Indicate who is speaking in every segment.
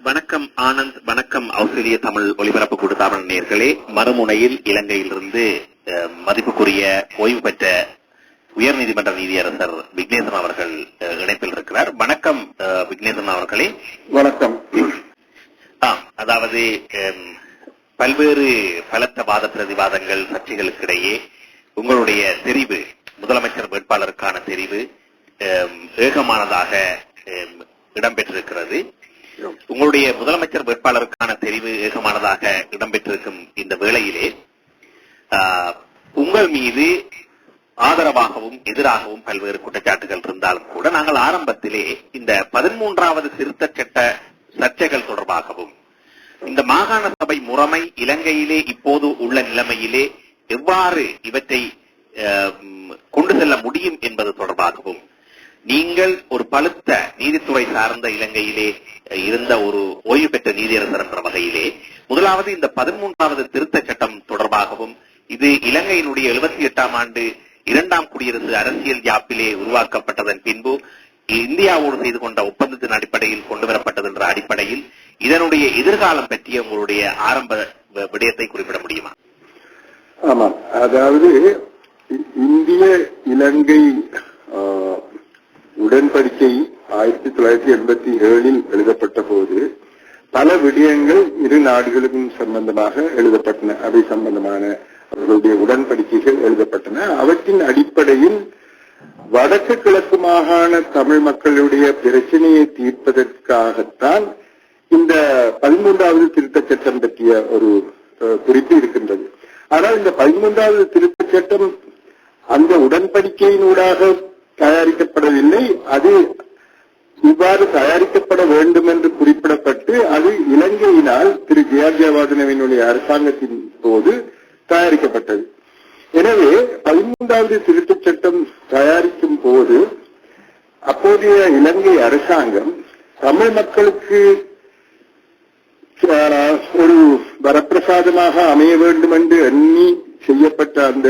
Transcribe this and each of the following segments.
Speaker 1: வணக்கம் ஆனந்த். வணக்கம் ஆஸ்திரேலிய தமிழ் ஒலிபரப்பு கூடு தமிழ் நேயர்களே. மறுமுனையில் இலங்கையிலிருந்து மதிப்புக்குரிய ஓய்வு பெற்ற உயர்நீதிமன்ற நீதியரசர் விக்னேசன் அவர்கள் இணைப்பில் இருக்கிறார். வணக்கம் விக்னேசன் அவர்களே.
Speaker 2: வணக்கம்.
Speaker 1: அதாவது பல்வேறு பலத்த வாத பிரதிவாதங்கள் சர்ச்சைகளுக்கிடையே உங்களுடைய தெரிவு, முதலமைச்சர் வேட்பாளருக்கான தெரிவு ஏகமானதாக இடம்பெற்றிருக்கிறது. உங்களுடைய முதலமைச்சர் வேட்பாளருக்கான தெரிவு ஏகமானதாக இடம்பெற்றிருக்கும் இந்த வேளையிலே உங்கள் மீது ஆதரவாகவும் எதிராகவும் பல்வேறு குற்றச்சாட்டுகள் இருந்தாலும் கூட நாங்கள் ஆரம்பத்திலே இந்த 13வது திருத்தச் சட்ட சர்ச்சைகள் தொடர்பாகவும் இந்த மாகாண சபை முறைமை இலங்கையிலே இப்போது உள்ள நிலைமையிலே எவ்வாறு இவற்றை கொண்டு செல்ல முடியும் என்பது தொடர்பாகவும் நீங்கள் ஒரு பழுத்த நீதித்துறை சார்ந்த இலங்கையிலே இருந்த ஒரு ஓய்வு பெற்ற நீதியரசர் என்ற வகையிலே முதலாவது இந்த 13வது திருத்த சட்டம் தொடர்பாகவும் இது இலங்கையினுடைய 78ஆம் ஆண்டு 2ஆம் குடியரசு அரசியல் யாப்பிலே உருவாக்கப்பட்டதன் பின்பு இந்தியாவோடு செய்து கொண்ட ஒப்பந்தத்தின் அடிப்படையில் கொண்டுவரப்பட்டது என்ற அடிப்படையில் இதனுடைய எதிர்காலம் பற்றிய உங்களுடைய ஆரம்ப விடயத்தை குறிப்பிட முடியுமா?
Speaker 2: ஆமாம், அதாவது இந்திய இலங்கை உடன்படிக்கை 1987 எழுதப்பட்ட போது பல விடயங்கள் இரு நாடுகளுக்கும் சம்பந்தமாக எழுதப்பட்டன. அவை சம்பந்தமான அவர்களுடைய உடன்படிக்கைகள் எழுதப்பட்டன. அவற்றின் அடிப்படையில் வடக்கு கிழக்கு மாகாண தமிழ் மக்களுடைய பிரச்சனையை தீர்ப்பதற்காகத்தான் இந்த 13வது திருத்தச் சட்டம் பற்றிய ஒரு குறிப்பு இருக்கின்றது. ஆனால் இந்த 13வது திருத்தச் சட்டம் அந்த உடன்படிக்கையினூடாக தயாரிக்கப்படவில்லை. அது இவ்வாறு தயாரிக்கப்பட வேண்டும் என்று குறிப்பிடப்பட்டு அது இலங்கையினால் திரு ஜெயவர்தனவினுடைய அரசாங்கத்தின் போது தயாரிக்கப்பட்டது. எனவே 13வது திருத்தச் சட்டம் தயாரிக்கும் போது அப்போதைய இலங்கை அரசாங்கம் தமிழ் மக்களுக்கு ஒரு வரப்பிரசாதமாக அமைய வேண்டும் என்று எண்ணி செய்யப்பட்ட அந்த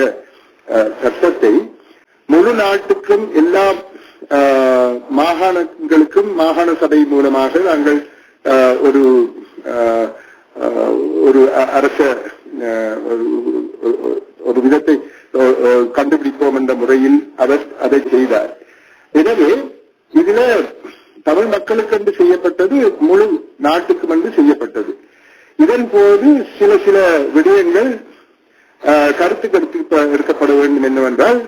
Speaker 2: சட்டத்தை முழு நாட்டுக்கும் எல்லா மாகாணங்களுக்கும் மாகாண சபை மூலமாக நாங்கள் ஒரு அரச ஒரு விதத்தை கண்டுபிடிப்போம் என்ற முறையில் அவர் அதை செய்தார். எனவே இதுல தமிழ் மக்களுக்கு என்று செய்யப்பட்டது, முழு நாட்டுக்கும் என்று செய்யப்பட்டது. இதன் போது சில விடயங்கள் கருத்து எடுக்கப்பட வேண்டும் என்னவென்றால்,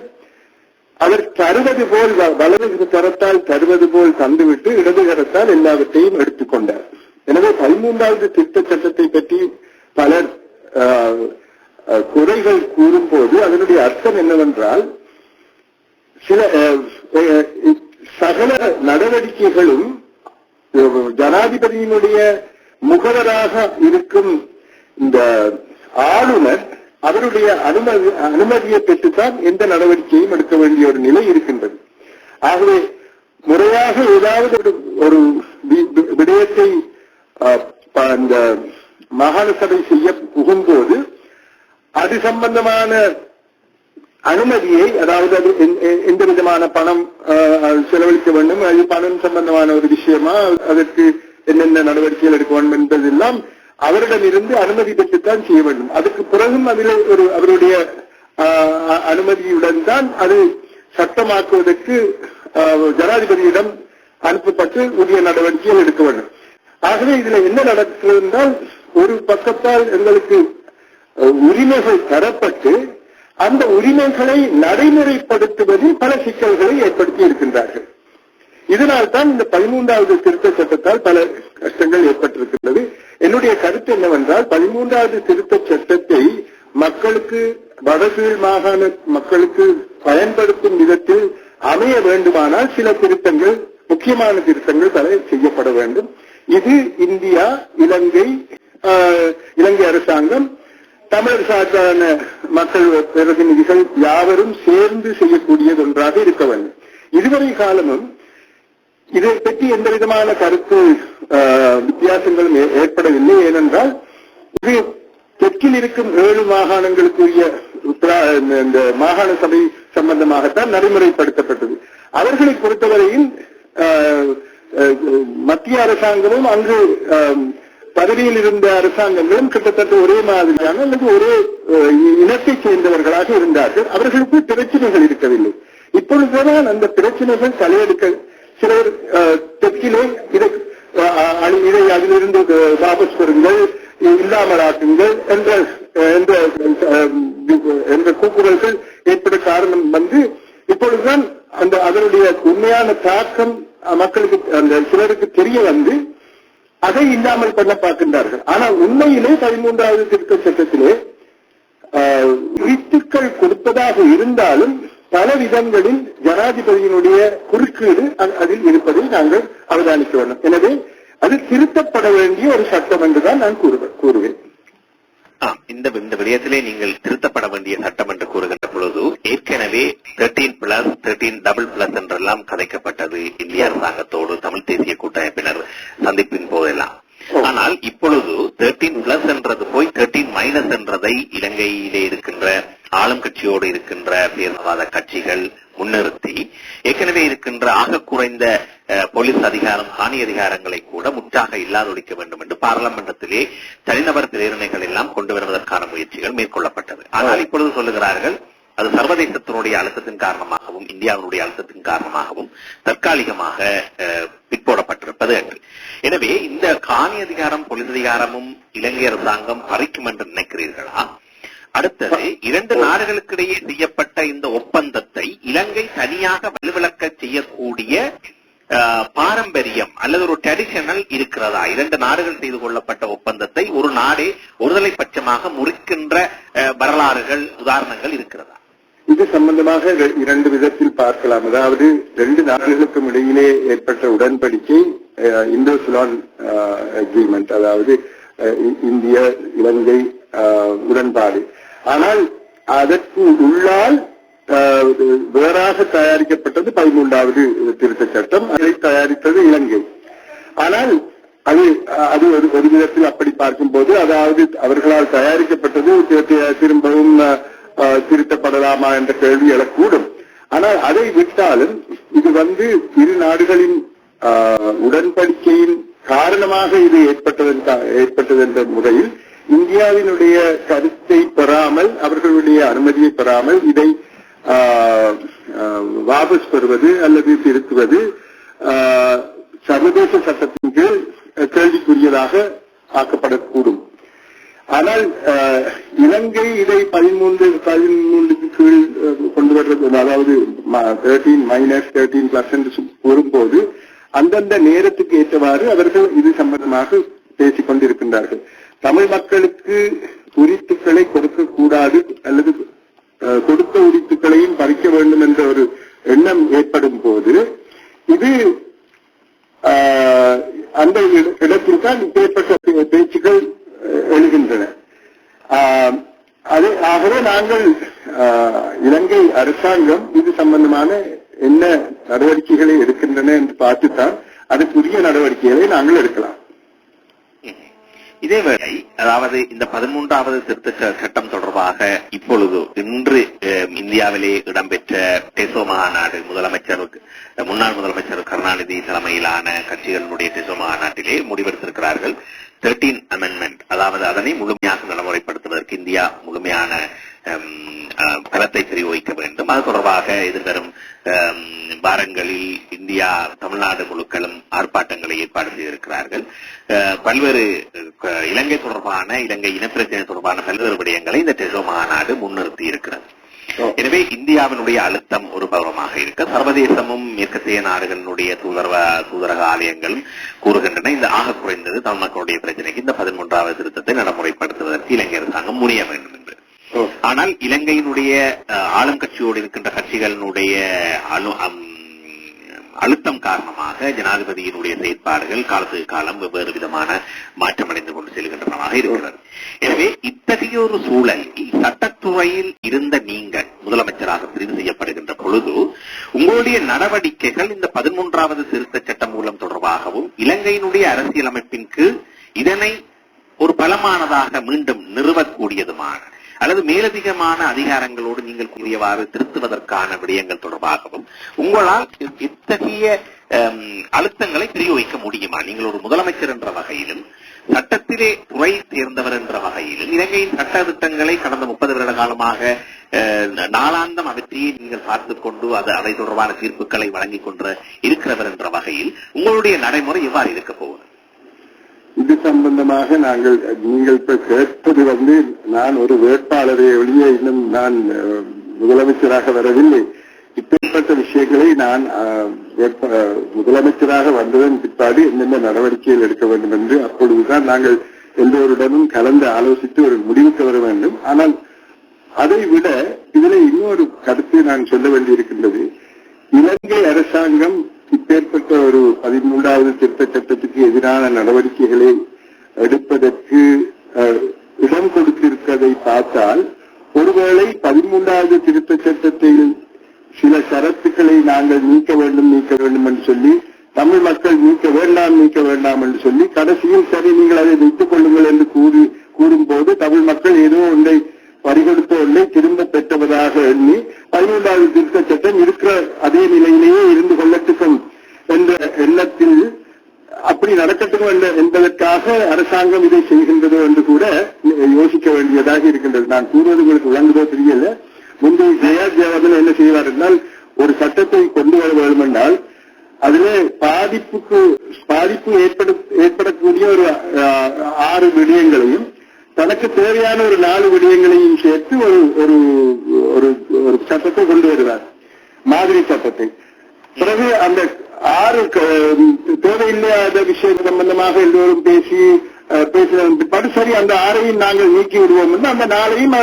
Speaker 2: அவர் தருவது போல் வலது கரத்தால் தருவது போல் தந்துவிட்டு இடது கரத்தால் எல்லாவற்றையும் எடுத்துக்கொண்டார். எனவே 13வது திருத்தச் சட்டத்தை பற்றி பலர் குறைகள் கூறும் போது அதனுடைய அர்த்தம் என்னவென்றால், சில சகல நடவடிக்கைகளும் ஜனாதிபதியினுடைய முகவராக இருக்கும் இந்த ஆளுநர் அவருடைய அனுமதியை பெற்றுத்தான் எந்த நடவடிக்கையும் எடுக்க வேண்டிய ஒரு நிலை இருக்கின்றது. ஆகவே முறையாக ஏதாவது ஒரு விடயத்தை இந்த மாகாண சபை செய்ய புகும்போது அது சம்பந்தமான அனுமதியை, அதாவது அது எந்த விதமான பணம் செலவழிக்க வேண்டும், அது பணம் சம்பந்தமான ஒரு விஷயமா, அதற்கு என்னென்ன நடவடிக்கைகள் எடுக்க வேண்டும் என்பதெல்லாம் அவரிடமிருந்து அனுமதி பெற்றுத்தான் செய்ய வேண்டும். அதுக்கு பிறகும் அதில் அவருடைய அனுமதியுடன் தான் அது சட்டமாக்குவதற்கு ஜனாதிபதியிடம் அனுப்பப்பட்டு உரிய நடவடிக்கைகள் எடுக்க வேண்டும். ஆகவே இதுல என்ன நடக்கிறது என்றால், ஒரு பக்கத்தால் எங்களுக்கு உரிமைகள் தரப்பட்டு அந்த உரிமைகளை நடைமுறைப்படுத்துவதில் பல சிக்கல்களை ஏற்படுத்தி இருக்கின்றார்கள். இதனால் தான் இந்த 13வது திருத்த சட்டத்தால் பல கஷ்டங்கள் ஏற்பட்டிருக்கின்றது. என்னுடைய கருத்து என்னவென்றால், 13வது திருத்த சட்டத்தை மக்களுக்கு, வடகீழ் மாகாண மக்களுக்கு பயன்படுத்தும் விதத்தில் அமைய வேண்டுமானால் சில திருத்தங்கள், முக்கியமான திருத்தங்கள் பல செய்யப்பட வேண்டும். இது இந்தியா, இலங்கை அரசாங்கம், தமிழர் சார்பான மக்கள் பிரதிநிதிகள் யாவரும் சேர்ந்து செய்யக்கூடியது ஒன்றாக இருக்க வேண்டும். இதுவரை காலமும் இதை பற்றி எந்த விதமான கருத்து வித்தியாசங்களும் ஏற்படவில்லை. ஏனென்றால் இது தெற்கில் இருக்கும் 7 மாகாணங்களுக்குரிய இந்த மாகாண சபை சம்பந்தமாகத்தான் நடைமுறைப்படுத்தப்பட்டது. அவர்களை பொறுத்தவரையில் மத்திய அரசாங்கமும் அங்கு பதவியில் இருந்த அரசாங்கங்களும் கிட்டத்தட்ட ஒரே மாதிரியான அல்லது ஒரே இனத்தைச் சேர்ந்தவர்களாக இருந்தார்கள். அவர்களுக்கு பிரச்சனைகள் இருக்கவில்லை. இப்பொழுதுதான் அந்த பிரச்சனைகள் தலையெடுக்க சிலர் தெற்கிலே இதை அதிலிருந்து வாபஸ் பெறுங்கள், இல்லாமலாக்குங்கள் என்ற கூக்குரல்கள் ஏற்பட காரணம் வந்து இப்பொழுதுதான் அதனுடைய உண்மையான தாக்கம் மக்களுக்கு அந்த சிலருக்கு தெரிய வந்து அதை இல்லாமல் பண்ண பார்க்கின்றார்கள். ஆனால் உண்மையிலே 13வது திருத்த சட்டத்திலே வித்துக்கள் கொடுப்பதாக இருந்தாலும் பல விதங்களில் ஜனாதிபதியினுடைய குறுக்கீடு அதில் இருப்பதை நாங்கள் அவதானிக்க வேண்டும். எனவே அது திருத்தப்பட வேண்டிய ஒரு சட்டம் என்றுதான் நான் கூறுவேன்.
Speaker 1: இந்த விடயத்திலே நீங்கள் திருத்தப்பட வேண்டிய சட்டம் என்று கூறுகின்ற பொழுது ஏற்கனவே 13+, 13++ என்றெல்லாம் கதைக்கப்பட்டது இந்திய அரசாங்கத்தோடு தமிழ் தேசிய கூட்டமைப்பினர் சந்திப்பின் போதெல்லாம். ஆனால் இப்பொழுது 13+ என்றது போய் 13- என்றதை இலங்கையிலே இருக்கின்ற ஆளும் கட்சியோடு இருக்கின்ற பேரினவாத கட்சிகள் முன்னிறுத்தி ஏற்கனவே இருக்கின்ற ஆக குறைந்த போலீஸ் அதிகாரம், காணி அதிகாரங்களை கூட முற்றாக இல்லாதொழிக்க வேண்டும் என்று பாராளுமன்றத்திலே தனிநபர் பிரேரணைகள் எல்லாம் கொண்டு வருவதற்கான முயற்சிகள் மேற்கொள்ளப்பட்டது. ஆனால் இப்பொழுது சொல்லுகிறார்கள் அது சர்வதேசத்தினுடைய அழுத்தத்தின் காரணமாகவும் இந்தியாவினுடைய அழுத்தத்தின் காரணமாகவும் தற்காலிகமாக பிற்போடப்பட்டிருப்பது என்று. எனவே இந்த காணி அதிகாரம், போலீஸ் அதிகாரமும் இலங்கை அரசாங்கம் பறிக்கும் என்று நினைக்கிறீர்களா? அடுத்தது, 2 நாடுகளுக்கிடையே செய்யப்பட்ட இந்த ஒப்பந்தத்தை இலங்கை தனியாக வலுவிழக்க செய்யக்கூடிய பாரம்பரியம் அல்லது ஒரு ட்ரெடிஷனல் இருக்கிறதா? 2 நாடுகள் செய்து கொள்ளப்பட்ட ஒப்பந்தத்தை ஒரு நாடே ஒருதலை பட்சமாக முறிக்கின்ற வரலாறுகள், உதாரணங்கள் இருக்கிறதா?
Speaker 2: இது சம்பந்தமாக 2 விதத்தில் பார்க்கலாம். அதாவது 2 நாடுகளுக்கும் இடையிலே ஏற்பட்ட உடன்படிக்கை இந்தோ சுலான் அக்ரிமெண்ட், அதாவது இந்திய இலங்கை உடன்பாடு. ஆனால் அதற்கு உள்ளால் வேறாக தயாரிக்கப்பட்டது 13வது திருத்த சட்டம். அதை தயாரித்தது இலங்கை. ஆனால் அது ஒரு விதத்தில் அப்படி பார்க்கும்போது, அதாவது அவர்களால் தயாரிக்கப்பட்டது திரும்பவும் திருத்தப்படலாமா என்ற கேள்வி எழக்கூடும். ஆனால் அதை விட்டாலும் இது இரு நாடுகளின் உடன்படிக்கையின் காரணமாக இது ஏற்பட்டது என்ற முறையில் இந்தியாவினுடைய கருத்தை பெறாமல், அவர்களுடைய அனுமதியை பெறாமல் இதை வாபஸ் பெறுவது அல்லது திருத்துவது சர்வதேச சட்டத்தின் கீழ் கேள்விக்குரியதாக ஆக்கப்படக்கூடும். ஆனால் இலங்கை இதை 13 கீழ் கொண்டு வருவது, அதாவது 13-13+ என்று கூறும்போது அந்தந்த நேரத்துக்கு ஏற்றவாறு அவர்கள் இது சம்பந்தமாக பேசிக் கொண்டிருக்கின்றார்கள். தமிழ் மக்களுக்கு உரித்துக்களை கொடுக்கக்கூடாது அல்லது கொடுத்த உரித்துக்களையும் பறிக்க வேண்டும் என்ற ஒரு எண்ணம் ஏற்படும் போது இது அந்த இடத்தில்தான் இப்பேற்பட்ட பேச்சுக்கள் எழுகின்றன. ஆகவே நாங்கள் இலங்கை அரசாங்கம் இது சம்பந்தமான என்ன நடவடிக்கைகளை எடுக்கின்றன என்று பார்த்துத்தான் அதுக்குரிய நடவடிக்கைகளை நாங்கள் எடுக்கலாம்.
Speaker 1: இதேவேளை, அதாவது இந்த 13வது திருத்த சட்டம் தொடர்பாக இப்பொழுது இன்று இந்தியாவிலே இடம்பெற்ற டெசோ மாநாடு, முன்னாள் முதலமைச்சர் கருணாநிதி தலைமையிலான கட்சிகளுடைய டெசோ மாநாட்டிலே முடிவெடுத்திருக்கிறார்கள் 13 அமெண்ட்மெண்ட், அதாவது அதனை முழுமையாக நடைமுறைப்படுத்துவதற்கு இந்தியா முழுமையான பலத்தை பிரயோகிக்க வேண்டும். அது தொடர்பாக எதிர்வரும் வாரங்களில் இந்தியா, தமிழ்நாடு முழுக்களும் ஆர்ப்பாட்டங்களை ஏற்பாடு செய்திருக்கிறார்கள். பல்வேறு இலங்கை தொடர்பான, இலங்கை இனப்பிரச்சனை தொடர்பான பல்வேறு விடயங்களை இந்த டெசோ மாநாடு முன்னிறுத்தி இருக்கிறது. எனவே இந்தியாவினுடைய அழுத்தம் ஒரு பருவமாக இருக்க, சர்வதேசமும் மேற்கத்திய நாடுகளுடைய தூதரக ஆலயங்களும் கூறுகின்றன இந்த ஆக குறைந்தது தமிழ் மக்களுடைய பிரச்சனைக்கு இந்த 13வது திருத்தத்தை நடைமுறைப்படுத்துவதற்கு இலங்கை அரசாங்கம் முடிய வேண்டும் என்று. ஆனால் இலங்கையினுடைய ஆளும் கட்சியோடு இருக்கின்ற கட்சிகளினுடைய அழுத்தம் காரணமாக ஜனாதிபதியினுடைய செயற்பாடுகள் காலத்துக்கு காலம் வெவ்வேறு விதமான மாற்றமடைந்து கொண்டு செல்கின்றனவாக இருக்கிறது. எனவே இத்தகைய ஒரு சூழலில் சட்டத்துறையில் இருந்த நீங்கள் முதலமைச்சராக தெரிவு செய்யப்படுகின்ற பொழுது உங்களுடைய நடவடிக்கைகள் இந்த 13வது திருத்த சட்டம் மூலம் தொடர்பாகவும் இலங்கையினுடைய அரசியலமைப்பின் கீழ் இதனை ஒரு பலமானதாக மீண்டும் நிறுவக்கூடியதுமான அல்லது மேலதிகமான அதிகாரங்களோடு நீங்கள் கூறியவாறு திருத்துவதற்கான விடயங்கள் தொடர்பாகவும் உங்களால் இத்தகைய அழுத்தங்களை பிரயோகிக்க முடியுமா? நீங்கள் ஒரு முதலமைச்சர் என்ற வகையிலும் சட்டத்திலே துறை சேர்ந்தவர் என்ற வகையிலும் இலங்கையின் சட்ட திட்டங்களை கடந்த 30 வருட காலமாக நாளாந்தம் அவற்றையே நீங்கள் பார்த்துக் கொண்டு அவை தொடர்பான தீர்ப்புகளை வழங்கிக் கொண்டு இருக்கிறவர் என்ற வகையில் உங்களுடைய நடைமுறை எவ்வாறு இருக்க போவது?
Speaker 2: இது சம்பந்தமாக நீங்கள் இப்ப கேட்பது நான் ஒரு வேட்பாளரை ஒழிய இன்னும் நான் முதலமைச்சராக வரவில்லை. இப்பேற்பட்ட விஷயங்களை நான் முதலமைச்சராக வந்ததன் பிற்பாடு என்னென்ன நடவடிக்கைகள் எடுக்க வேண்டும் என்று அப்பொழுதுதான் நாங்கள் எல்லோருடனும் கலந்து ஆலோசித்து ஒரு முடிவுக்கு வர வேண்டும். ஆனால் அதை விட இதில் இன்னொரு கருத்தை நான் சொல்ல வேண்டியிருக்கின்றது. இலங்கை அரசாங்கம் இப்பேற்பட்ட ஒரு 13வது திருத்த சட்டத்துக்கு எதிரான நடவடிக்கைகளை எடுப்பதற்கு இடம் கொடுத்திருப்பதை பார்த்தால், ஒருவேளை 13வது திருத்த சட்டத்தில் சில ஷரத்துக்களை நாங்கள் நீக்க வேண்டும் என்று சொல்லி தமிழ் மக்கள் நீக்க வேண்டாம் என்று சொல்லி கடைசியில் சரி நீங்கள் அதை வைத்துக் கொள்ளுங்கள் என்று கூறும்போது தமிழ் மக்கள் ஏதோ ஒன்றை பறிகொடுத்த ஒன்றை திரும்ப பெற்றவதாக எண்ணி 13வது திருத்த சட்டம் இருக்கிற அதே நிலையிலேயே இருந்து கொள்ளட்டும் என்ற எண்ணத்தில் அப்படி நடக்கட்டும் என்பதற்காக அரசாங்கம் இதை செய்கின்றதோ என்று கூட யோசிக்க வேண்டியதாக இருக்கின்றது. நான் கூறுவது உங்களுக்கு விளங்குதோ தெரியல. முந்தைய ஜெயவர்தன் என்ன செய்வார் என்றால், ஒரு சட்டத்தை கொண்டு வர வேண்டும் என்றால் அதிலே பாதிப்பு ஏற்படக்கூடிய ஒரு 6 விடயங்களையும் தனக்கு தேவையான ஒரு 4 விடயங்களையும் சேர்த்து ஒரு சட்டத்தை கொண்டு வருவார், மாதிரி சட்டத்தை. பிறகு அந்த 6 தேவையில்லாத விஷயம் சம்பந்தமாக எல்லோரும் பேசின சரி அந்த 6ஐயும் நாங்கள் நீக்கி விடுவோம் என்று அந்த 4ஐயும்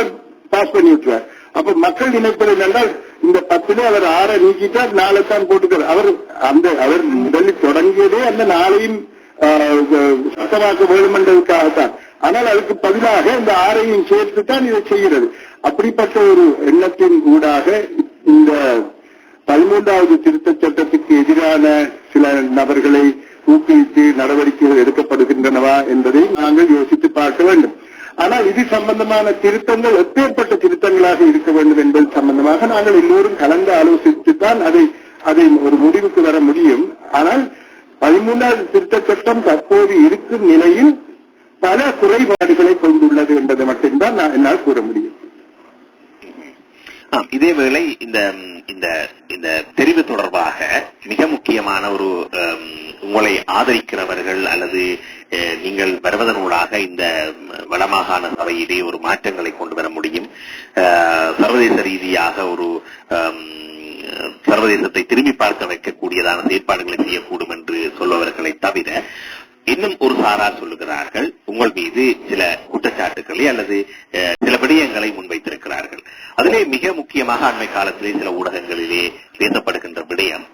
Speaker 2: பாஸ் பண்ணி விட்டுறார். அப்ப மக்கள் நினைப்பது என்னென்றால், இந்த 10 அவர் 6 நீக்கிட்டார், 4 போட்டுக்கிறார். அவர் முதலில் தொடங்கியதே அந்த 4ஐயும் சட்டமாக்க வேண்டும் என்பதற்காகத்தான். ஆனால் அதுக்கு பதிலாக இந்த 6ஐயும் சேர்த்துத்தான் இதை செய்கிறது. அப்படிப்பட்ட ஒரு எண்ணத்தின் ஊடாக இந்த 13வது திருத்த சட்டத்துக்கு எதிரான சில நபர்களை ஊக்குவித்து நடவடிக்கைகள் எடுக்கப்படுகின்றனவா என்பதை நாங்கள் யோசித்து பார்க்க வேண்டும். ஆனால் இது சம்பந்தமான திருத்தங்கள் எப்பேற்பட்ட திருத்தங்களாக இருக்க வேண்டும் என்பது சம்பந்தமாக நாங்கள் எல்லோரும் கலந்து ஆலோசித்துத்தான் அதை ஒரு முடிவுக்கு வர முடியும். ஆனால் 13வது திருத்த சட்டம் தற்போது இருக்கும் நிலையில் பல குறைபாடுகளை கொண்டுள்ளது என்பதை மட்டும்தான் என்னால் கூற முடியும்.
Speaker 1: இதேவேளை இந்த தெரிவு தொடர்பாக மிக முக்கியமான ஒரு உங்களை ஆதரிக்கிறவர்கள் அல்லது நீங்கள் வருவதனூடாக இந்த வடமாகாண சபையிலே ஒரு மாற்றங்களை கொண்டு வர முடியும், சர்வதேச ரீதியாக ஒரு சர்வதேசத்தை திரும்பி பார்க்க வைக்கக்கூடியதான செயற்பாடுகளை செய்யக்கூடும் என்று சொல்பவர்களை தவிர இன்னும் ஒரு சாரார் சொல்லுகிறார்கள், உங்கள் மீது சில குற்றச்சாட்டுகளை அல்லது சில விடயங்களை முன்வைத்திருக்கிறார்கள். அதிலே மிக முக்கியமாக அண்மை காலத்திலே சில ஊடகங்களிலே பேசப்படுகின்ற விடயம்,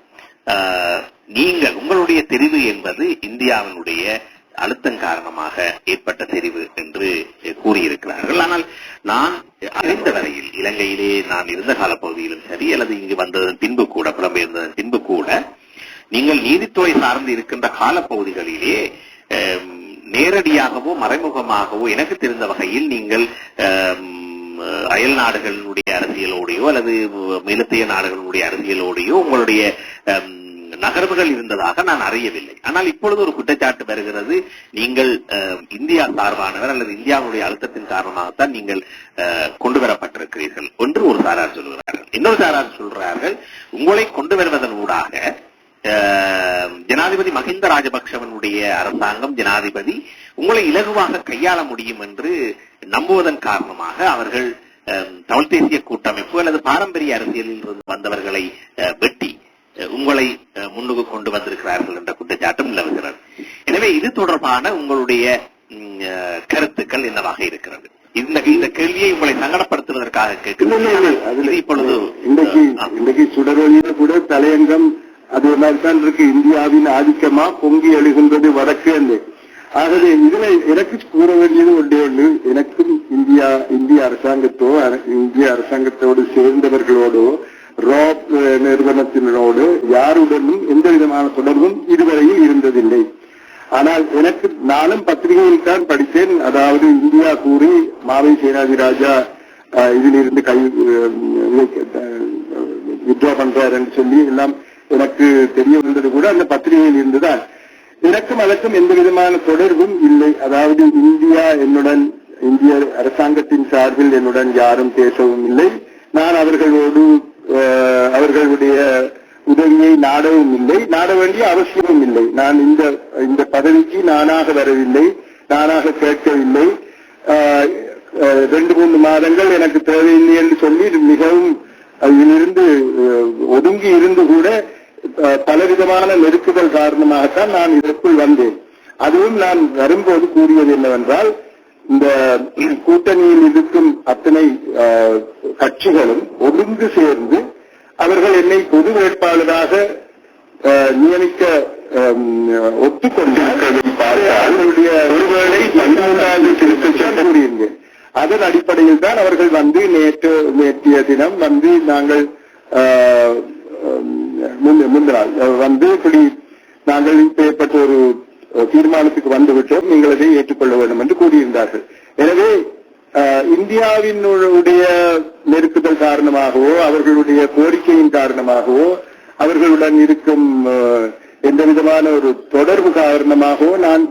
Speaker 1: நீங்கள் உங்களுடைய தெரிவு என்பது இந்தியாவினுடைய அழுத்தம் காரணமாக ஏற்பட்ட தெரிவு என்று கூறியிருக்கிறார்கள். ஆனால் நான் அறிந்த வரையில் இலங்கையிலே நான் இருந்த காலப்பகுதியிலும் சரி அல்லது இங்கு வந்ததன் பின்பு கூட புலம்பெயர்ந்ததன் பின்பு கூட நீங்கள் நீதித்துறை சார்ந்து இருக்கின்ற காலப்பகுதிகளிலே நேரடியாகவோ மறைமுகமாகவோ எனக்கு தெரிந்த வகையில் நீங்கள் அயல் நாடுகளுடைய அரசியலோடையோ அல்லது மேலத்தைய நாடுகளுடைய அரசியலோடையோ உங்களுடைய நகர்வுகள் இருந்ததாக நான் அறியவில்லை. ஆனால் இப்பொழுது ஒரு குற்றச்சாட்டு வருகிறது, நீங்கள் இந்தியா சார்பானவர் அல்லது இந்தியாவுடைய அழுத்தத்தின் காரணமாகத்தான் நீங்கள் கொண்டு வரப்பட்டிருக்கிறீர்கள் என்று ஒரு சாரார் சொல்கிறார்கள். இன்னொரு சாரார் சொல்கிறார்கள், உங்களை கொண்டு வருவதன் ஊடாக ஜனாதிபதி மஹிந்த ராஜபக்சவனுடைய அரசாங்கம் ஜனாதிபதி உங்களை இலகுவாக கையாள முடியும் என்று நம்புவதன் காரணமாக அவர்கள் தமிழ் தேசிய கூட்டமைப்பு அல்லது பாரம்பரிய அரசியலில் இருந்து வந்தவர்களை வெட்டி உங்களை முன்னுக்கு கொண்டு வந்திருக்கிறார்கள் என்ற குற்றச்சாட்டும் நிலவுகிறது. எனவே இது தொடர்பான உங்களுடைய கருத்துக்கள் என்னவாக இருக்கிறது? இந்த கேள்வியை உங்களை சங்கடப்படுத்துவதற்காக கேட்கிறேன். இப்பொழுது
Speaker 2: இன்றைக்கு சுடரொலியில் கூட தலையங்கம் அது தான் இருக்கு, இந்தியாவின் ஆதிக்கமா பொங்கி எழுகின்றது வடக்கு என்று. ஆகவே இதுல எனக்கு கூற வேண்டியது ஒன்று, எனக்கும் இந்திய அரசாங்கத்தோடு சேர்ந்தவர்களோடோ ராப் நிறுவனத்தினரோடு யாருடனும் எந்த விதமான தொடர்பும் இதுவரையில் இருந்ததில்லை. ஆனால் நானும் பத்திரிகையில் தான் படித்தேன். அதாவது இந்தியா கூறி மாவை சேனாதி ராஜா இதிலிருந்து வித்ரா பண்றார் என்று சொல்லி எல்லாம் எனக்கு தெரிய வந்தது கூட அந்த பத்திரிகையில் இருந்துதான். எனக்கும் அதற்கும் எந்த விதமான தொடர்பும் இல்லை. அதாவது இந்திய அரசாங்கத்தின் சார்பில் என்னுடன் யாரும் பேசவும் இல்லை. நான் அவர்களுடைய உதவியை நாடவும் இல்லை, நாட வேண்டிய அவசியமும் இல்லை. நான் இந்த பதவிக்கு நானாக வரவில்லை, நானாக கேட்கவில்லை. 2-3 மாதங்கள் எனக்கு தேவையில்லை என்று சொல்லி மிகவும் இதிலிருந்து ஒதுங்கி இருந்து கூட பலவிதமான நெருக்குதல் காரணமாகத்தான் நான் இதற்குள் வந்தேன். அதுவும் நான் வரும்போது கூறியது என்னவென்றால், இந்த கூட்டணியில் இருக்கும் அத்தனை கட்சிகளும் ஒழுங்கு சேர்ந்து அவர்கள் என்னை பொது வேட்பாளராக நியமிக்க ஒத்துக்கொண்டிருப்பதை அவர்களுடைய ஒருவேளை 13வது திருத்தம் கூறியிருந்தேன். அதன் அடிப்படையில் தான் அவர்கள் வந்து நேற்றைய தினம் வந்து நாங்கள் முந்தினால் வந்து இப்படி நாங்கள் ஏற்பட்ட ஒரு தீர்மானத்துக்கு வந்துவிட்டோம், நீங்கள் அதை ஏற்றுக்கொள்ள வேண்டும் என்று கூறியிருந்தார்கள். எனவே இந்தியாவினுடைய நெருக்குதல் காரணமாகவோ அவர்களுடைய கோரிக்கையின் காரணமாகவோ அவர்களுடன் இருக்கும் எந்த விதமான ஒரு தொடர்பு காரணமாகவோ நான்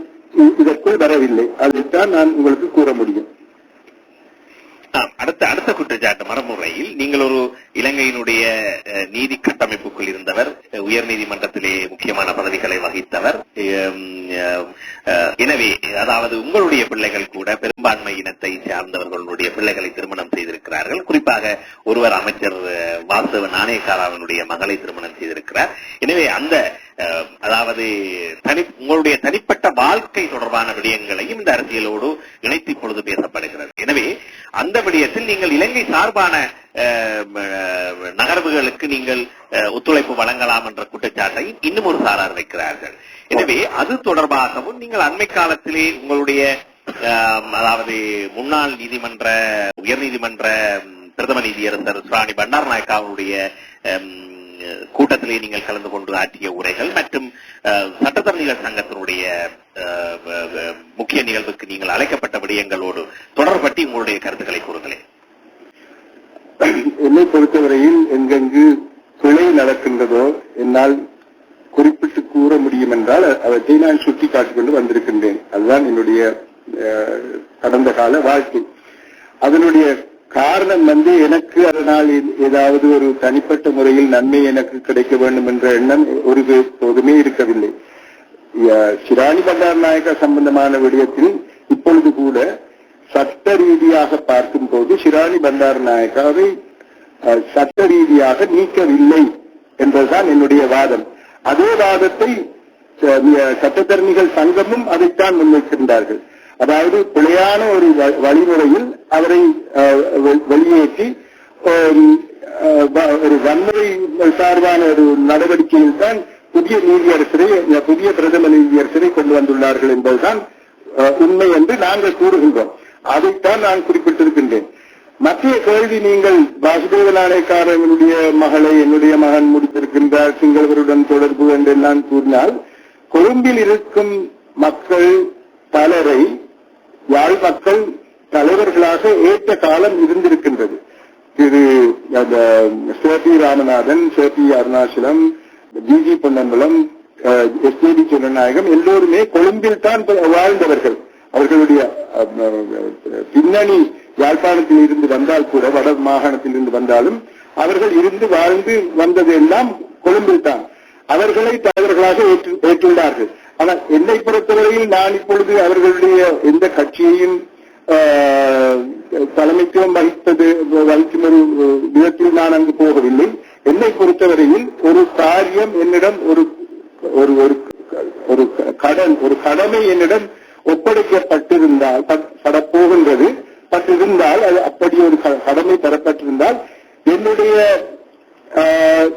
Speaker 2: இதற்குள் வரவில்லை. அதைத்தான் நான் உங்களுக்கு கூற முடியும்.
Speaker 1: அடுத்த குற்றச்சாட்டு மரமுறையில் நீங்கள் ஒரு இலங்கையினுடைய நீதி கட்டமைப்புக்குள் இருந்தவர், உயர்நீதிமன்றத்திலே முக்கியமான பதவிகளை வகித்தவர். எனவே அதாவது உங்களுடைய பிள்ளைகள் கூட பெரும்பான்மை இனத்தை சார்ந்தவர்களுடைய பிள்ளைகளை திருமணம் செய்திருக்கிறார்கள். குறிப்பாக ஒருவர் அமைச்சர் வாசவ நாணயக்காராவினுடைய மகளை திருமணம் செய்திருக்கிறார். எனவே அந்த அதாவது உங்களுடைய தனிப்பட்ட வாழ்க்கை தொடர்பான விடயங்களையும் இந்த அரசியலோடு இணைத்து இப்பொழுது பேசப்படுகிறது. எனவே அந்த விடயத்தில் நீங்கள் இலங்கை சார்பான நகர்வுகளுக்கு நீங்கள் ஒத்துழைப்பு வழங்கலாம் என்ற குற்றச்சாட்டை இன்னும் ஒரு சாரார் வைக்கிறார்கள். எனவே அது தொடர்பாகவும் நீங்கள் அண்மை காலத்திலே உங்களுடைய அதாவது முன்னாள் உயர்நீதிமன்ற பிரதம நீதியரசர் சுராணி பண்டாரநாயக்காவுடைய கூட்டத்திலே நீங்கள் கலந்து கொண்டு ஆற்றிய உரைகள் மற்றும் சட்டத்தரணிகள் சங்கத்தினுடைய முக்கிய நிகழ்வுக்கு நீங்கள் அழைக்கப்பட்ட விடயங்களோடு தொடர்பட்டி உங்களுடைய கருத்துக்களை கூறுங்களேன்.
Speaker 2: என்னை பொறுத்தவரையில் எங்கெங்கு பிழை நடக்கின்றதோ என்னால் குறிப்பிட்டு கூற முடியும் என்றால் அவற்றை நான் சுட்டிக்காட்டிக் கொண்டு வந்திருக்கின்றேன். அதுதான் என்னுடைய கடந்த கால வாழ்க்கை. அதனுடைய காரணம் வந்து எனக்கு அதனால் ஏதாவது ஒரு தனிப்பட்ட முறையில் நன்மை எனக்கு கிடைக்க வேண்டும் என்ற எண்ணம் ஒருபோதுமே இருக்கவில்லை. சிராணி பண்டாரநாயக்கா சம்பந்தமான விடயத்தில் இப்பொழுது கூட சட்ட ரீதியாக பார்க்கும் போது சிராணி பண்டாரநாயக்காவை சட்ட ரீதியாக நீக்கவில்லை என்பதுதான் என்னுடைய வாதம். அதே வாதத்தை சட்டத்தரணிகள் சங்கமும் அதைத்தான் முன்வைக்கின்றார்கள். அதாவது பிழையான ஒரு வழிமுறையில் அவரை வெளியேற்றி ஒரு வன்முறை சார்பான ஒரு நடவடிக்கையில் தான் புதிய பிரதம நீதியரசரை கொண்டு வந்துள்ளார்கள் என்பதுதான் உண்மை என்று நாங்கள் கூறுகின்றோம். அதைத்தான் நான் குறிப்பிட்டிருக்கின்றேன். மத்திய கேள்வி, நீங்கள் வாசுதேவ நாணயக்காரனுடைய மகளை என்னுடைய மகன் முடித்திருக்கின்றார், சிங்களவருடன் தொடர்பு என்றெல்லாம் கூறினால், கொழும்பில் இருக்கும் மக்கள் பலரை யாழ் மக்கள் தலைவர்களாக ஏற்ற காலம் இருந்திருக்கின்றது. திரு சேபி ராமநாதன், சேபி அருணாச்சலம், ஜிஜி பொன்னம்பலம், எஸ்ஏடி ஜனநாயகம் எல்லோருமே கொழும்பில் தான் வாழ்ந்தவர்கள். அவர்களுடைய பின்னணி யாழ்ப்பாணத்தில் இருந்து வந்தால் கூட, வட மாகாணத்தில் இருந்து வந்தாலும் அவர்கள் இருந்து வாழ்ந்து வந்தது எல்லாம் கொழும்பில் தான். அவர்களை தலைவர்களாக ஏற்றுள்ளார்கள். ஆனால் என்னை பொறுத்தவரையில் நான் இப்பொழுது அவர்களுடைய எந்த கட்சியையும் தலைமைத்துவம் வகிக்கும் ஒரு விதத்தில் நான் அங்கு போகவில்லை. என்னை பொறுத்தவரையில் ஒரு காரியம் என்னிடம் ஒரு கடமை என்னிடம் ஒப்படைக்கப்பட்டிருந்தால் பட்டிருந்தால் அது அப்படி ஒரு கடமை பெறப்பட்டிருந்தால் என்னுடைய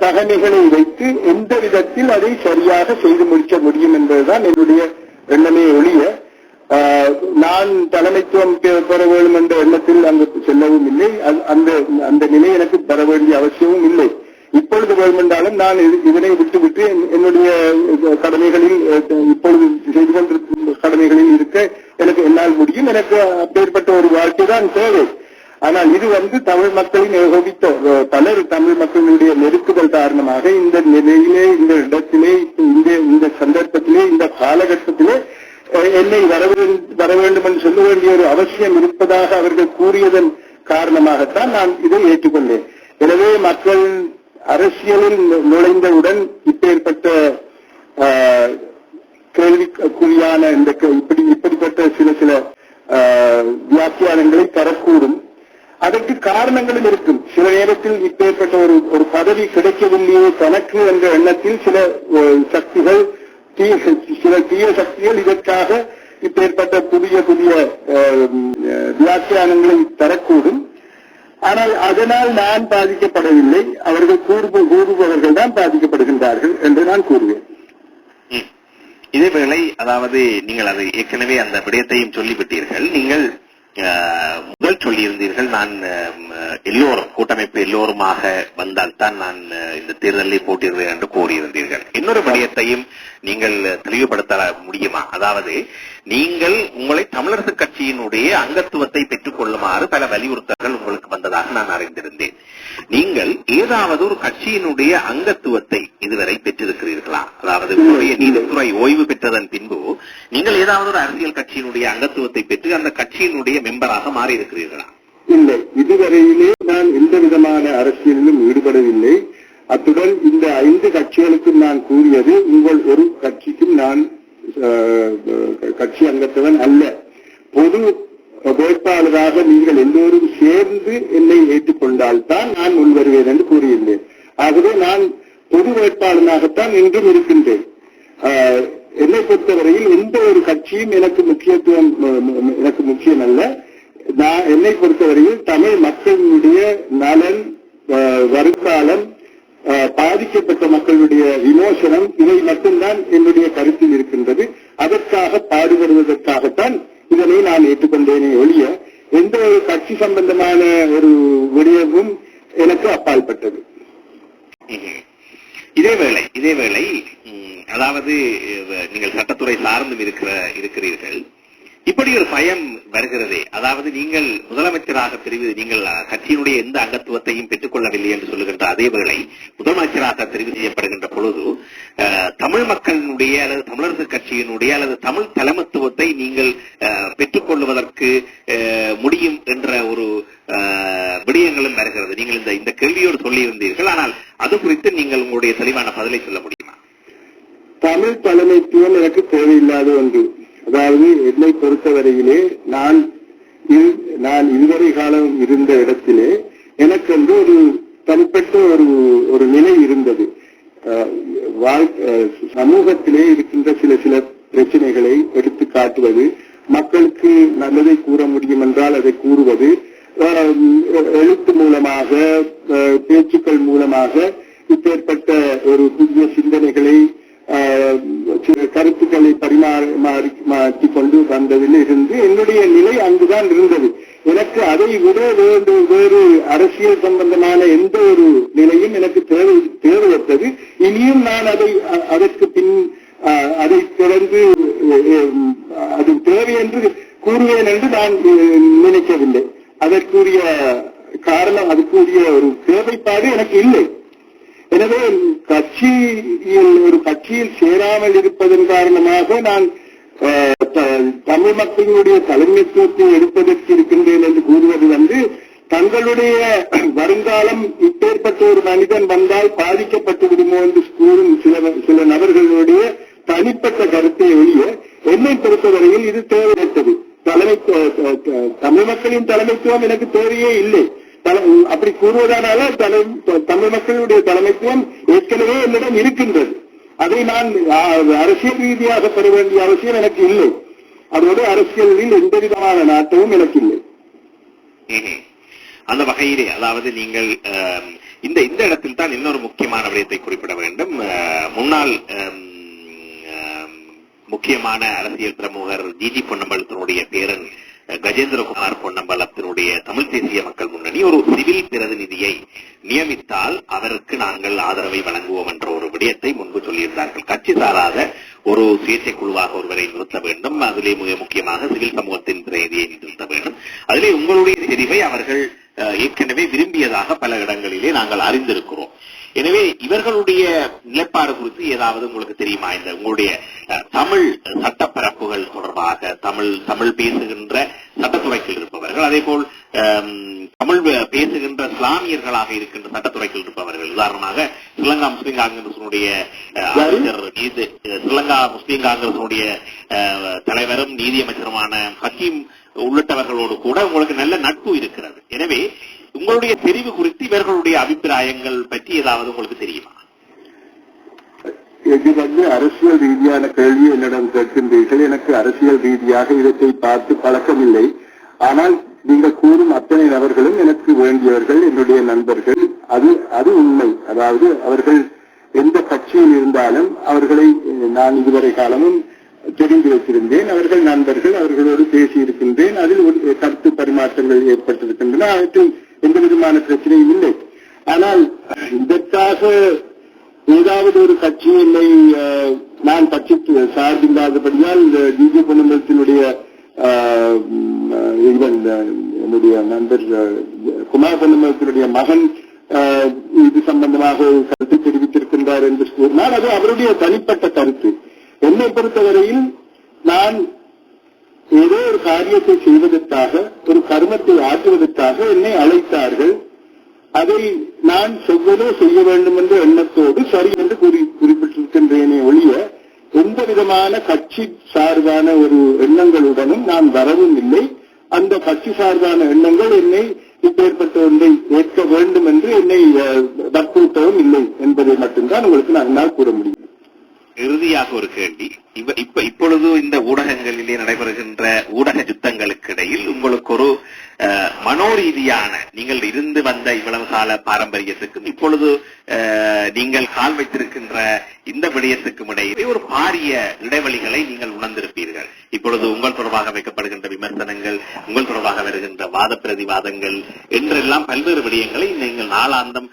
Speaker 2: தகமைகளை வைத்து எந்த விதத்தில் அதை சரியாக செய்து முடிக்க முடியும் என்பதுதான் என்னுடைய எண்ணமே ஒழிய நான் தலைமைத்துவம் பெற வேண்டும் என்ற எண்ணத்தில் அங்கு செல்லவும் இல்லை. அந்த நிலை எனக்கு பெற வேண்டிய அவசியமும் இல்லை. இப்பொழுது வேண்டுமென்றாலும் நான் இதனை விட்டுவிட்டு என்னுடைய கடமைகளில் இப்பொழுது செய்து கொண்டிருக்கும் கடமைகளில் இருக்க என்னால் முடியும். எனக்கு அப்பேற்பட்ட ஒரு வாழ்க்கை தான் தேவை. ஆனால் இது தமிழ் மக்களின் ஏகோபித்த பலர் தமிழ் மக்களுடைய நெருக்குதல் காரணமாக இந்த நிலையிலே, இந்த இடத்திலே, இந்த சந்தர்ப்பத்திலே, இந்த காலகட்டத்திலே என்னை வர வேண்டும் என்று சொல்ல வேண்டிய ஒரு அவசியம் இருப்பதாக அவர்கள் கூறியதன் காரணமாகத்தான் நான் இதை ஏற்றுக்கொண்டேன். எனவே மக்கள் அரசியலில் நுழைந்தவுடன் இப்பேற்பட்ட கேள்விக்குரியான இப்படிப்பட்ட சில வியாக்கியானங்களை தரக்கூடும். அதற்கு காரணங்களும் இருக்கும். சில நேரத்தில் இப்பேற்பட்ட ஒரு பதவி கிடைக்கவில்லையே தனக்கு என்ற எண்ணத்தில் சில சக்திகள், சில தீய சக்திகள் இதற்காக இப்பேற்பட்ட புதிய வியாக்கியானங்களை தரக்கூடும். ஆனால் அதனால் நான் பாதிக்கப்படவில்லை, அவர்கள் கூறுபவர்கள் தான் பாதிக்கப்படுகின்றார்கள் என்று நான் கூறுவேன்.
Speaker 1: இதேவேளை அதாவது நீங்கள் அதை ஏற்கனவே அந்த விடயத்தையும் சொல்லிவிட்டீர்கள். நீங்கள் முதல் சொல்லியிருந்தீர்கள், நான் எல்லோரும் கூட்டமைப்பு எல்லோருமாக வந்தால்தான் நான் இந்த தேர்தலில் போட்டியிடுவேன் என்று கூறியிருந்தீர்கள். இன்னொரு விடயத்தையும் நீங்கள் தெளிவுபடுத்த முடியுமா? அதாவது நீங்கள் உங்களை தமிழரசு கட்சியினுடைய அங்கத்துவத்தை பெற்றுக் கொள்ளுமாறு பல வலியுறுத்தல்கள் உங்களுக்கு வந்ததாக நான் அறிந்திருந்தேன். நீங்கள் ஏதாவது ஒரு கட்சியினுடைய அங்கத்துவத்தை இதுவரை பெற்றிருக்கிறீர்களா? அதாவது உங்களுடைய நீதித்துறை ஓய்வு பெற்றதன் பின்பு நீங்கள் ஏதாவது ஒரு அரசியல் கட்சியினுடைய அங்கத்துவத்தை பெற்று அந்த கட்சியினுடைய மெம்பராக மாறி இருக்கிறீர்களா?
Speaker 2: இல்லை, இதுவரையிலே நான் எந்த விதமான அரசியலிலும் ஈடுபடவில்லை. அத்துடன் இந்த 5 கட்சிகளுக்கும் நான் கூறியது, உங்கள் ஒரு கட்சிக்கும் நான் கட்சி அங்கத்தவன் அல்ல. பொது வேட்பாளராக நீங்கள் எல்லோரும் சேர்ந்து என்னை ஏற்றுக்கொண்டால்தான் நான் முன்வருவேன் என்று கூறியிருந்தேன். ஆகவே நான் பொது வேட்பாளனாகத்தான் இன்றும் இருக்கின்றேன். என்னை பொறுத்தவரையில் எந்த ஒரு கட்சியும் எனக்கு முக்கியம் அல்ல. நான் என்னை பொறுத்தவரையில் தமிழ் மக்களுடைய நலன், வருங்காலம், பாதிக்கப்பட்ட மக்களுடைய விமோசனம், இவை மட்டும்தான் என்னுடைய கருத்தில் இருக்கின்றது. அதற்காக பாடுபடுவதற்காகத்தான் இதனை நான் ஏற்றுக்கொண்டேனே ஒழிய எந்த ஒரு கட்சி சம்பந்தமான ஒரு விடயமும் எனக்கு அப்பாற்பட்டது.
Speaker 1: இதேவேளை அதாவது நீங்கள் சட்டத்துறை சார்ந்தும் இருக்கிறீர்கள். இப்படி ஒரு பயம் வருகிறதே, அதாவது நீங்கள் முதலமைச்சராக தெரிவு, நீங்கள் கட்சியினுடைய எந்த அங்கத்துவத்தையும் பெற்றுக் கொள்ளவில்லை என்று சொல்லுகின்ற அதே வேளை முதலமைச்சராக தெரிவு செய்யப்படுகின்ற பொழுது தமிழ் மக்களினுடைய அல்லது தமிழரசு கட்சியினுடைய அல்லது தமிழ் தலைமைத்துவத்தை நீங்கள் பெற்றுக் கொள்வதற்கு முடியும் என்ற ஒரு விடயங்களும் வருகிறது. நீங்கள் இந்த கேள்வியோடு சொல்லியிருந்தீர்கள். ஆனால் அது குறித்து நீங்கள் உங்களுடைய தெளிவான பதிலை சொல்ல முடியுமா?
Speaker 2: தமிழ் தலைமைத்துவம் எனக்கு தேவையில்லாத ஒன்று. அதாவது என்னை பொறுத்தவரையிலே நான் இதுவரை காலம் இருந்த இடத்திலே எனக்கு ஒரு தனிப்பட்ட ஒரு நிலை இருந்தது. சமூகத்திலே இருக்கின்ற சில பிரச்சனைகளை எடுத்து காட்டுவது, மக்களுக்கு நல்லதை கூற முடியும் என்றால் அதை கூறுவது, எழுத்து மூலமாக, பேச்சுக்கள் மூலமாக இப்பேற்பட்ட ஒரு புதிய சிந்தனைகளை, கருத்துக்களை பரிமாறிக் கொண்டு வந்ததில் இருந்து என்னுடைய நிலை அங்குதான் இருந்தது. எனக்கு அதை விட வேறு அரசியல் சம்பந்தமான எந்த ஒரு நிலையும் எனக்கு தேவையற்றது. இனியும் நான் அதற்கு பின் அதை தொடர்ந்து அது தேவை என்று கூறுவேன் என்று நான் நினைக்கவில்லை. அதற்குரிய காரணம், அதுக்குரிய ஒரு தேவைப்பாடு எனக்கு இல்லை. எனவே ஒரு கட்சியில் சேராமல் இருப்பதன் காரணமாக நான் தமிழ் மக்களுடைய தலைமைத்துவத்தை எடுப்பதற்கு இருக்கின்றேன் என்று கூறுவது தங்களுடைய வருங்காலம் இப்பேற்பட்ட ஒரு மனிதன் வந்தால் பாதிக்கப்பட்டு விடுமோ என்று கூறும் சில நபர்களுடைய தனிப்பட்ட கருத்தை ஒழிய என்னை பொறுத்தவரையில் இது தேவையற்றது. தமிழ் மக்களின் தலைமைத்துவம் எனக்கு தேவையே இல்லை. அப்படி கூறுவதனால தமிழ் மக்களுடைய தலைமைத்துவம் ஏற்கனவே என்னிடம் இருக்கின்றது. அதை நான் அரசியல் ரீதியாக பெற வேண்டிய அவசியம் எனக்கு இல்லை. அதோடு அரசியலில் எந்த விதமான நாட்டமும் எனக்கு இல்லை.
Speaker 1: அந்த வகையிலே அதாவது நீங்கள் இந்த இடத்தில் தான் இன்னொரு முக்கியமான விடயத்தை குறிப்பிட வேண்டும். முன்னாள் முக்கியமான அரசியல் பிரமுகர் ஜிஜி பொன்னம்பலத்தினுடைய பேரன் கஜேந்திரகுமார் பொன்னம்பலத்தினுடைய தமிழ் தேசிய மக்கள் முன்னணி ஒரு சிவில் பிரதிநிதியை நியமித்தால் அவருக்கு நாங்கள் ஆதரவை வழங்குவோம் என்ற ஒரு விடயத்தை முன்பு சொல்லியிருந்தார்கள். கட்சி சாராத ஒரு சுயேட்சை குழுவாக ஒருவரை நிறுத்த வேண்டும். அதிலே மிக முக்கியமாக சிவில் சமூகத்தின் பிரதிநிதியை நிறுத்த வேண்டும். அதிலே உங்களுடைய தெரிவை அவர்கள் ஏற்கனவே விரும்பியதாக பல இடங்களிலே நாங்கள் அறிந்திருக்கிறோம். எனவே இவர்களுடைய நிலைப்பாடு குறித்து ஏதாவது உங்களுக்கு தெரியுமா? இந்த உங்களுடைய தமிழ் சட்டப்பரப்புகள் தொடர்பாக தமிழ் பேசுகின்ற சட்டத்துறைகள் இருப்பவர்கள், அதே போல் தமிழ் பேசுகின்ற இஸ்லாமியர்களாக இருக்கின்ற சட்டத்துறைகள் இருப்பவர்கள், உதாரணமாக ஸ்ரீலங்கா முஸ்லீம் காங்கிரசினுடைய அறிஞர் ஸ்ரீலங்கா முஸ்லீம் காங்கிரசினுடைய தலைவரும் நீதியமைச்சருமான ஹக்கீம் உள்ளிட்டவர்களோடு கூட உங்களுக்கு நல்ல நட்பு இருக்கிறது. எனவே உங்களுடைய தெரிவு குறித்து இவர்களுடைய அபிப்பிராயங்கள் பற்றி ஏதாவது உங்களுக்கு தெரியுமா?
Speaker 2: இது அரசியல் ரீதியான கேள்வி என்னிடம் கேட்கின்றீர்கள். எனக்கு அரசியல் ரீதியாக இதத்தை பார்த்து பழக்கமில்லை. ஆனால் நீங்கள் கூறும் அத்தனை நபர்களும் எனக்கு வேண்டியவர்கள், என்னுடைய நண்பர்கள். அது உண்மை. அதாவது அவர்கள் எந்த கட்சியில் இருந்தாலும் அவர்களை நான் இதுவரை காலமும் தெரிந்து வைத்திருந்தேன். அவர்கள் நண்பர்கள், அவர்களோடு பேசியிருக்கின்றேன். அதில் கருத்து பரிமாற்றங்கள் ஏற்பட்டிருக்கின்றன. அவற்றில் எந்த விதமான பிரச்சனையும் இல்லை. ஆனால் இதற்காக ஏதாவது ஒரு கட்சி என்னை நான் கட்சி சார்பில்லாதபடியால் டிஜி பொன்னம்பலத்தினுடைய என்னுடைய நண்பர் குமார் பொன்னம்பலத்தினுடைய மகன் இது சம்பந்தமாக கருத்து தெரிவித்திருக்கின்றார் என்று கூறினால் அது அவருடைய தனிப்பட்ட கருத்து. என்னை பொறுத்தவரையில் நான் ஏதோ ஒரு காரியத்தை செய்வதற்காக, ஒரு கர்மத்தை ஆற்றுவதற்காக என்னை அழைத்தார்கள். அதை நான் செய்ய வேண்டும் என்ற எண்ணத்தோடு சரி என்று குறிப்பிட்டிருக்கின்றேனே ஒழிய எந்த விதமான கட்சி சார்பான ஒரு எண்ணங்களுடனும் நான் வரவும் இல்லை. அந்த கட்சி சார்பான எண்ணங்கள் என்னை இப்பேற்பட்ட ஒன்றை ஏற்க வேண்டும் என்று என்னை வற்புறுத்தவும் இல்லை என்பதை மட்டும்தான் உங்களுக்கு நான் கூற முடியும்.
Speaker 1: இறுதியாக ஒரு கேள்வி. இப்பொழுது இந்த ஊடகங்களிலே நடைபெறுகின்ற ஊடக யுத்தங்களுக்கு இடையில் உங்களுக்கு ஒரு மனோரீதியான நீங்கள் இருந்து வந்த இவ்வளவு கால பாரம்பரியத்துக்கும் இப்பொழுது நீங்கள் கால் வைத்திருக்கின்ற இந்த விடயத்துக்கும் இடையே ஒரு பாரிய இடைவெளிகளை நீங்கள் உணர்ந்திருப்பீர்கள். இப்பொழுது உங்கள் தொடர்பாக வைக்கப்படுகின்ற விமர்சனங்கள், உங்கள் தொடர்பாக வருகின்ற வாத பிரதிவாதங்கள் என்றெல்லாம் பல்வேறு விடயங்களை நீங்கள் நாளாந்தம்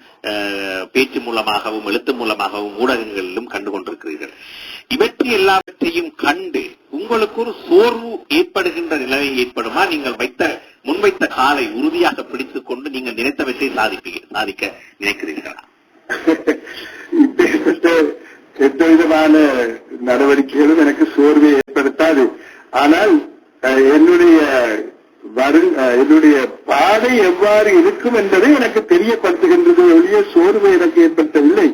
Speaker 1: பேச்சு மூலமாகவும் எழுத்து மூலமாகவும் ஊடகங்களிலும் கண்டுகொண்டிருக்கிறீர்கள். இவற்றை எல்லாவற்றையும் கண்டு உங்களுக்கு ஒரு சோர்வு ஏற்படுகின்ற நிலைமை ஏற்படுமா? நீங்கள் முன்வைத்த காலை உறுதியாக பிடித்துக் கொண்டு நீங்கள் நினைத்தவற்றை சாதிக்க நினைக்கிறீர்களா?
Speaker 2: எந்த விதமான நடவடிக்கைகளும் எனக்கு சோர்வை ஏற்படுத்தாது. ஆனால் என்னுடைய பாதை எவ்வாறு இருக்கும் என்பதை எனக்கு தெரியப்படுத்துகின்றது ஒழிய சோர்வு எனக்கு ஏற்படுத்தவில்லை.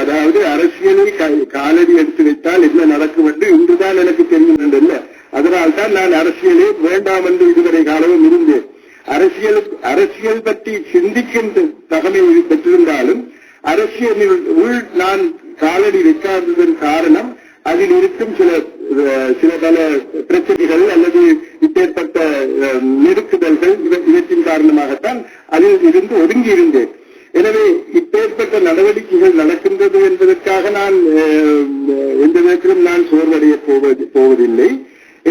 Speaker 2: அதாவது அரசியலில் காலடி எடுத்து வைத்தால் என்ன நடக்கும் என்று இன்றுதான் எனக்கு தெரியும் என்றல்ல. அதனால்தான் நான் அரசியலே வேண்டாம் என்று இதுவரை காலமும் இருந்தேன். அரசியல் பற்றி சிந்திக்கின்ற தகமை பெற்றிருந்தாலும் அரசியலில் உள் நான் காலடி வைக்காததன் காரணம் அதில் இருக்கும் சில பல பிரச்சனைகள் அல்லது இப்பேற்பட்ட நெருக்குதல்கள் இவற்றின் காரணமாகத்தான் அதில் இருந்து ஒதுங்கி இருந்தேன். எனவே இப்பேற்பட்ட நடவடிக்கைகள் நடக்கின்றது என்பதற்காக நான் எந்த விதத்திலும் நான் சோர்வடைய போவதில்லை.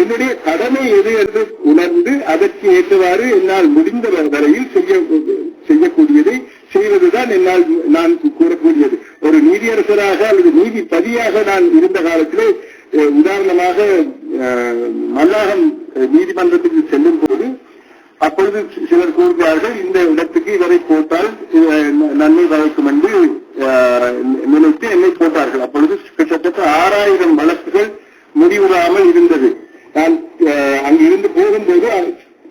Speaker 2: என்னுடைய கடமை எது என்று உணர்ந்து அதற்கு ஏற்றவாறு என்னால் முடிந்த வரையில் செய்யக்கூடியதை செய்வதுதான் என்னால் நான் கூறக்கூடியது. ஒரு நீதியரசராக அல்லது நீதிபதியாக நான் இருந்த காலத்திலே உதாரணமாக மல்லாகம் நீதிமன்றத்துக்கு செல்லும் போது அப்பொழுது சிலர் கூறுகிறார்கள், இந்த இடத்துக்கு இவரை போட்டால் நன்மை பயக்கும் என்று நினைத்து என்னை போட்டார்கள். அப்பொழுது கிட்டத்தட்ட 6000 வழக்குகள் முடிவுறாமல் இருந்தது. நான் அங்கிருந்து போகும்போது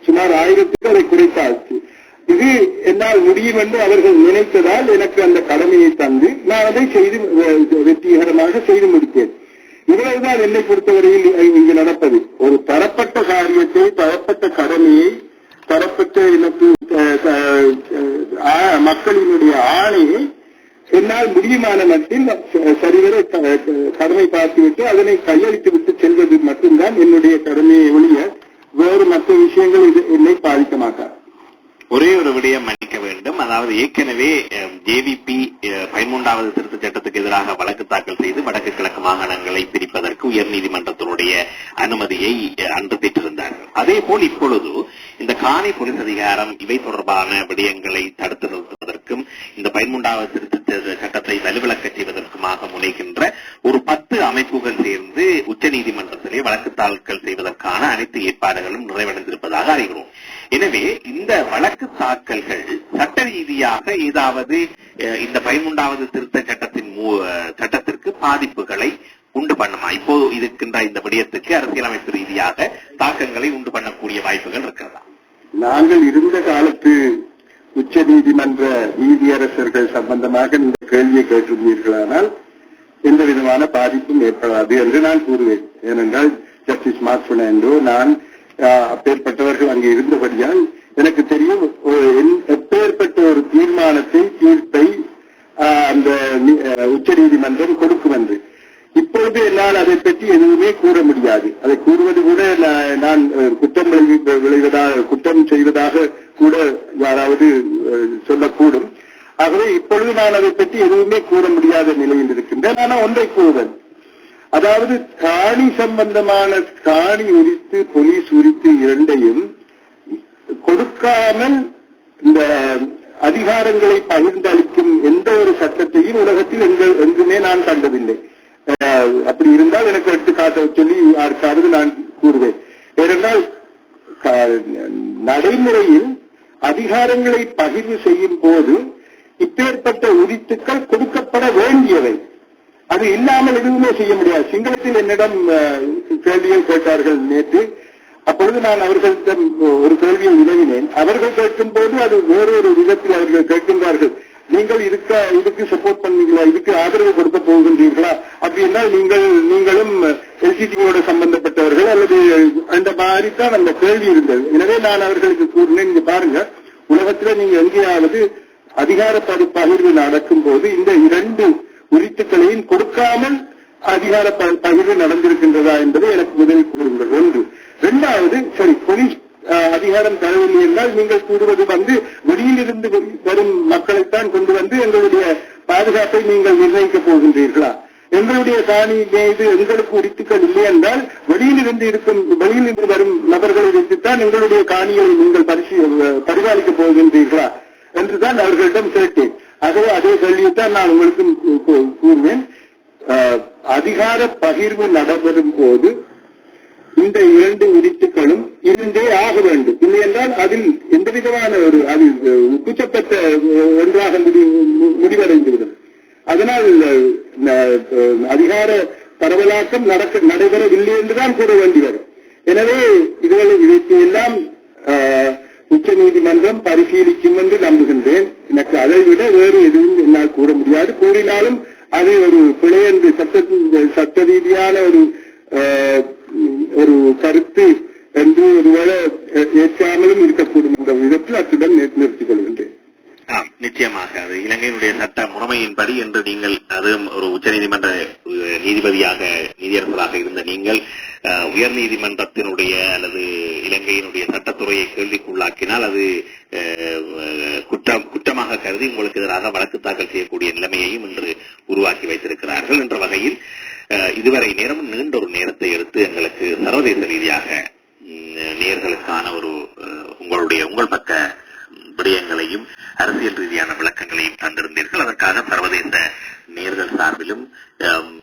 Speaker 2: சுமார் 1000க்கு அதை குறைத்தாச்சு. இது என்னால் முடியும் என்று அவர்கள் நினைத்ததால் எனக்கு அந்த கடமையை தந்து நான் அதை வெற்றிகரமாக செய்து முடித்தேன். இவ்வளவுதான் என்னை பொறுத்தவரையில் இங்கு நடப்பது. ஒரு தரப்பட்ட காரியத்தை, தரப்பட்ட கடமையை, தரப்பட்ட எனக்கு மக்களினுடைய ஆணையை என்னால் முடியுமான மட்டில் சரிவர கடமை பார்த்துவிட்டு அதனை கையளித்து விட்டு செல்வது மட்டும்தான் என்னுடைய கடமையை ஒழிய வேறு மற்ற விஷயங்கள் என்னை பாதிக்க மாட்டார்.
Speaker 1: ஒரே ஒரு விடயம் மன்னிக்க வேண்டும். அதாவது ஏற்கனவே ஜேவிபி 13வது திருத்த சட்டத்துக்கு எதிராக வழக்கு தாக்கல் செய்து வடக்கு கிழக்கு மாகாணங்களை பிரிப்பதற்கு உயர்நீதிமன்றத்தினுடைய அனுமதியை அன்று பெற்றிருந்தார்கள். அதே போல் இப்பொழுது இந்த காணி போலீஸ் அதிகாரம் இவை தொடர்பான விடயங்களை தடுத்து நிறுத்துவதற்கும் இந்த 13வது திருத்த சட்டத்தை வலுவிழக்க செய்வதற்குமாக முனைகின்ற ஒரு 10 அமைப்புகள் சேர்ந்து உச்சநீதிமன்றத்திலே வழக்கு தாக்கல் செய்வதற்கான அனைத்து ஏற்பாடுகளும் நிறைவடைந்திருப்பதாக அறிகிறோம். எனவே இந்த வழக்கு தாக்கல்கள் சட்ட ரீதியாக ஏதாவது இந்த 13வது திருத்த சட்டத்திற்கு பாதிப்புகளை உண்டு பண்ணுமா? இப்போது இருக்கின்ற இந்த விடயத்துக்கு அரசியலமைப்பு ரீதியாக தாக்கங்களை உண்டு பண்ணக்கூடிய வாய்ப்புகள் இருக்கிறதா?
Speaker 2: நாங்கள் இருந்த காலத்து உச்ச நீதிமன்ற நீதியரசர்கள் சம்பந்தமாக இந்த கேள்வியை கேட்டிருந்தீர்களானால் எந்த விதமான பாதிப்பும் ஏற்படாது என்று நான் கூறுவேன். ஏனென்றால் ஜஸ்டிஸ் மார்க் பெர்னாண்டோ நான் அப்பேற்பட்டவர்கள் அங்கே இருந்தபடியால் எனக்கு தெரியும் எப்பேற்பட்ட ஒரு தீர்ப்பை அந்த உச்ச நீதிமன்றம் கொடுக்கும் என்று. இப்பொழுது என்னால் அதை பற்றி எதுவுமே கூற முடியாது. அதை கூறுவது கூட நான் குற்றம் செய்வதாக கூட யாராவது சொல்லக்கூடும். ஆகவே இப்பொழுது நான் அதை பற்றி எதுவுமே கூற முடியாத நிலையில் இருக்கின்றேன். ஆனால் ஒன்றை கூறுவேன், அதாவது காணி சம்பந்தமான காணி உரித்து போலீஸ் உரித்து இரண்டையும் கொடுக்காமல் இந்த அதிகாரங்களை பகிர்ந்தளிக்கும் எந்த ஒரு சட்டத்தையும் உலகத்தில் எங்குமே நான் கண்டதில்லை. அப்படி இருந்தால் எனக்கு எடுத்து காட்ட சொல்லி யாருக்காவது நான் கூறுவேன். ஏனென்றால் நடைமுறையில் அதிகாரங்களை பகிர்வு செய்யும் போது இப்பேற்பட்ட உரித்துக்கள் கொடுக்கப்பட வேண்டியவை. அது இல்லாமல் எதுவுமே செய்ய முடியாது. சிங்களத்தில் என்னிடம் கேள்வியை கேட்டார்கள் நேற்று. அப்பொழுது நான் அவர்களிடம் ஒரு கேள்வியை வினவினேன். அவர்கள் கேட்கும் போது அது வேறொரு விதத்தில் அவர்கள் கேட்கின்றார்கள், நீங்கள் இதுக்கு சப்போர்ட் பண்ணீங்களா, இதுக்கு ஆதரவு கொடுக்க போகின்றீர்களா, அப்படி என்றால் நீங்களும் எல்சிடியோட சம்பந்தப்பட்டவர்கள் அல்லது அந்த மாதிரி தான் அந்த கேள்வி இருந்தது. எனவே நான் அவர்களுக்கு கூறினேன், நீங்க பாருங்க, உலகத்தில் நீங்க எங்கேயாவது அதிகார பகிர்வு நடக்கும் போது இந்த 2 உரித்துக்களையும் கொடுக்காமல் அதிகார பகிர்வு நடந்திருக்கின்றதா என்பதை எனக்கு முதலில் கூறுங்கள். ஒன்று. இரண்டாவது, சரி போலீஸ் அதிகாரம் தரவில்லை என்றால் நீங்கள் கூறுவது வெளியிலிருந்து வரும் மக்களைத்தான் கொண்டு வந்து எங்களுடைய பாதுகாப்பை நீங்கள் நிர்ணயிக்கப் போகின்றீர்களா? எங்களுடைய காணி மீது எங்களுக்கு உரித்துக்கள் இல்லை என்றால் வெளியிலிருந்து வரும் நபர்களை வைத்துத்தான் எங்களுடைய காணியை நீங்கள் பரிபாலிக்கப் போகின்றீர்களா என்றுதான் அவர்களிடம் கேட்டேன். ஆகவே அதே கேள்வியைத்தான் நான் உங்களுக்கு கூறுவேன். அதிகார பகிர்வு நடைபெறும் போது இந்த 2 உரித்துக்களும் இருந்தே ஆக வேண்டும். இல்லை என்றால் அதில் எந்த விதமான அது உச்சப்பட்ட ஒன்றாக முடிவடைந்துவிடும். அதனால் அதிகார பரவலாக்கம் நடைபெறவில்லை என்றுதான் கூற வேண்டி வரும். எனவே இதையெல்லாம் உச்ச நீதிமன்றம் பரிசீலிக்கும் என்று நம்புகின்றேன். எனக்கு அதை விட வேறு எதுவும் என்னால் கூற முடியாது. கூறினாலும் அது ஒரு பிழை என்று சட்ட ரீதியான ஒரு கருத்து என்று ஒருவேளை ஏற்காமலும் இருக்கக்கூடும் என்ற விதத்தில் அத்துடன் நிறுத்திக் கொள்கின்றேன்.
Speaker 1: நிச்சயமாக அது இலங்கையினுடைய சட்ட முறைமையின்படி என்று நீங்கள் அது ஒரு உச்சநீதிமன்ற நீதியரசராக இருந்த நீங்கள் உயர் நீதிமன்றத்தினுடைய அல்லது இலங்கையினுடைய சட்டத்துறையை கேள்விக்குள்ளாக்கினால் அது குற்றமாக கருதி உங்களுக்கு எதிராக வழக்கு தாக்கல் செய்யக்கூடிய நிலைமையையும் இன்று உருவாக்கி வைத்திருக்கிறார்கள். என்ற வகையில் இதுவரை நேரம் நீண்ட ஒரு நேரத்தை எடுத்து எங்களுக்கு சர்வதேச ரீதியாக நேயர்களுக்கான உங்கள் பக்க விடயங்களையும் அரசியல் ரீதியான விளக்கங்களையும் தந்திருந்தீர்கள். அதற்காக சர்வதேச நேயர்கள் சார்பிலும்